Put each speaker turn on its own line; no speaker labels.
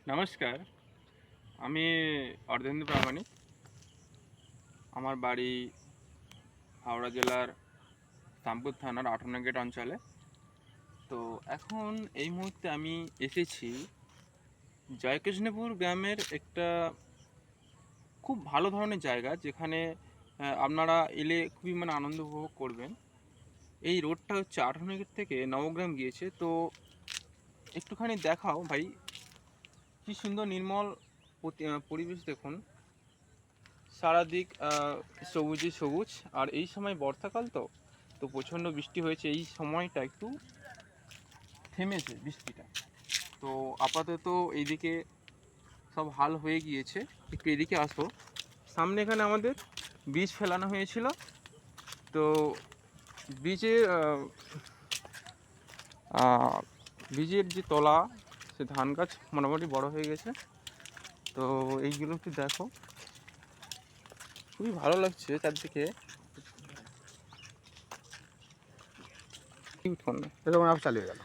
নমস্কার, আমি অর্ধেন্দু প্রামাণিক। আমার বাড়ি হাওড়া জেলার শ্যামপুর থানার 58 গেট অঞ্চলে। তো এখন এই মুহূর্তে আমি এসেছি জয়কৃষ্ণপুর গ্রামের একটা খুব ভালো ধরনের জায়গা, যেখানে আপনারা এলে খুবই আনন্দ উপভোগ করবেন। এই রোডটা হচ্ছে 58 গেট থেকে নবগ্রাম গিয়েছে। তো একটুখানি দেখাও ভাই, কি সুন্দর নির্মল পরিবেশ দেখুন। সারাদিক সবুজে সবুজ। আর এই সময় বর্ষাকাল, তো তো প্রচণ্ড বৃষ্টি হয়েছে, এই সময়টা একটু থেমেছে বৃষ্টিটা। তো আপাতত এইদিকে সব হাল হয়ে গিয়েছে। একটু এদিকে আসো, সামনে এখানে আমাদের বীজ ফেলানো হয়েছিল। তো বীজের বীজের যে তলা, সে ধান গাছ মোটামুটি বড় হয়ে গেছে। তো এইগুলো একটু দেখো, খুবই ভালো লাগছে চারদিকে।
এরকম আবার চালু হয়ে গেল।